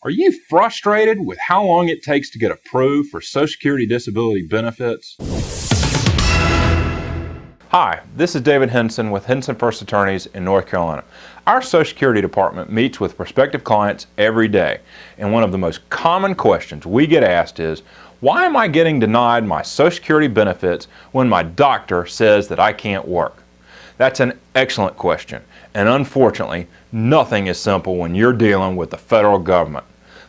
Are you frustrated with how long it takes to get approved for Social Security disability benefits? Hi, this is David Henson with HensonFuerst Attorneys in North Carolina. Our Social Security Department meets with prospective clients every day, and one of the most common questions we get asked is, why am I getting denied my Social Security benefits when my doctor says that I can't work? That's an excellent question, and unfortunately, nothing is simple when you're dealing with the federal government.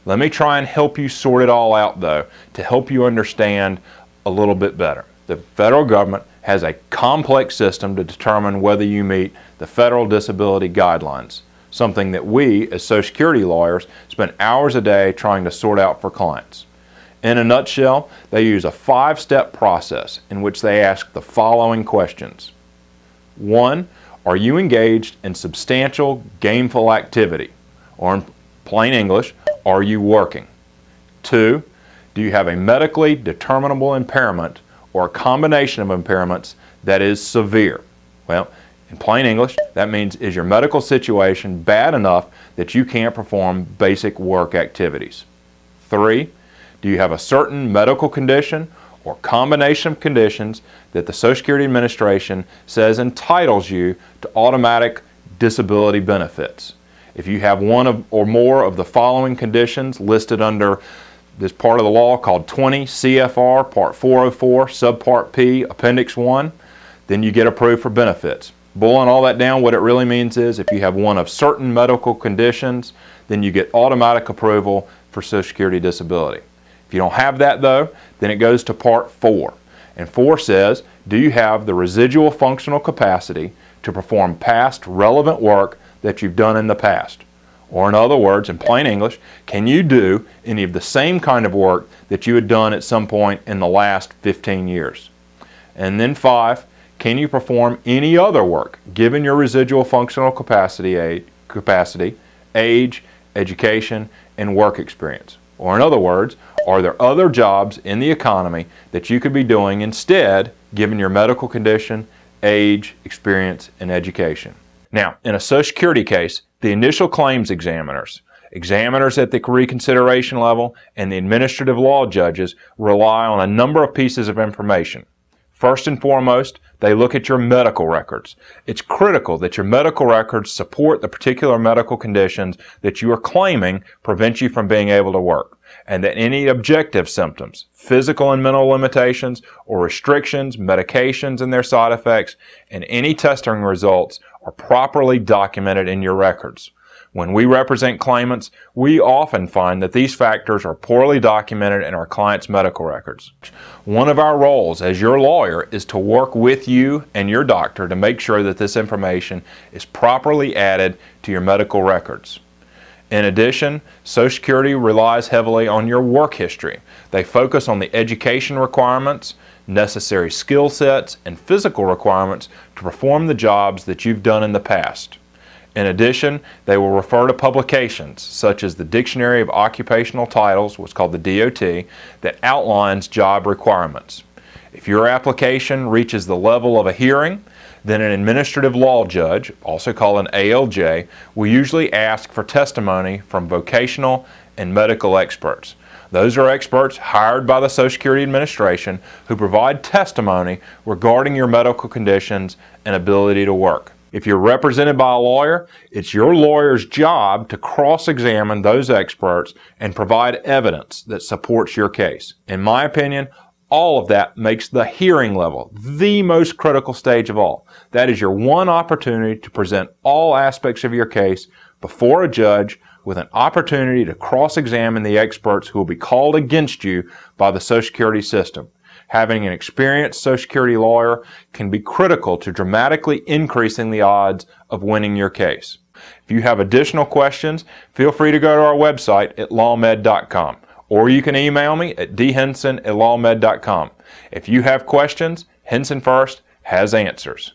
Let me try and help you sort it all out, though, to help you understand a little bit better. The federal government has a complex system to determine whether you meet the federal disability guidelines, something that we, as Social Security lawyers, spend hours a day trying to sort out for clients. In a nutshell, they use a 5-step process in which they ask the following questions. 1. Are you engaged in substantial gainful activity? Or in plain English, are you working? 2. Do you have a medically determinable impairment or a combination of impairments that is severe? Well, in plain English, that means, is your medical situation bad enough that you can't perform basic work activities? 3. Do you have a certain medical condition or combination of conditions that the Social Security Administration says entitles you to automatic disability benefits? If you have one or more of the following conditions listed under this part of the law called 20 CFR Part 404 Subpart P Appendix 1, then you get approved for benefits. Boiling all that down, what it really means is if you have one of certain medical conditions, then you get automatic approval for Social Security disability. If you don't have that, though, then it goes to Part 4. And 4 says, do you have the residual functional capacity to perform past relevant work that you've done in the past? Or in other words, in plain English, can you do any of the same kind of work that you had done at some point in the last 15 years? And then 5, can you perform any other work given your residual functional capacity, age, education, and work experience? Or in other words, are there other jobs in the economy that you could be doing instead given your medical condition, age, experience, and education? Now, in a Social Security case, the initial claims examiners at the reconsideration level, and the administrative law judges rely on a number of pieces of information. First and foremost, they look at your medical records. It's critical that your medical records support the particular medical conditions that you are claiming prevent you from being able to work, and that any objective symptoms, physical and mental limitations or restrictions, medications and their side effects, and any testing results are properly documented in your records. When we represent claimants, we often find that these factors are poorly documented in our clients' medical records. One of our roles as your lawyer is to work with you and your doctor to make sure that this information is properly added to your medical records. In addition, Social Security relies heavily on your work history. They focus on the education requirements, necessary skill sets, and physical requirements to perform the jobs that you've done in the past. In addition, they will refer to publications such as the Dictionary of Occupational Titles, what's called the DOT, that outlines job requirements. If your application reaches the level of a hearing, then an administrative law judge, also called an ALJ, will usually ask for testimony from vocational and medical experts. Those are experts hired by the Social Security Administration who provide testimony regarding your medical conditions and ability to work. If you're represented by a lawyer, it's your lawyer's job to cross-examine those experts and provide evidence that supports your case. In my opinion, all of that makes the hearing level the most critical stage of all. That is your one opportunity to present all aspects of your case before a judge with an opportunity to cross-examine the experts who will be called against you by the Social Security system. Having an experienced Social Security lawyer can be critical to dramatically increasing the odds of winning your case. If you have additional questions, feel free to go to our website at lawmed.com, or you can email me at dhenson@lawmed.com. If you have questions, HensonFuerst has answers.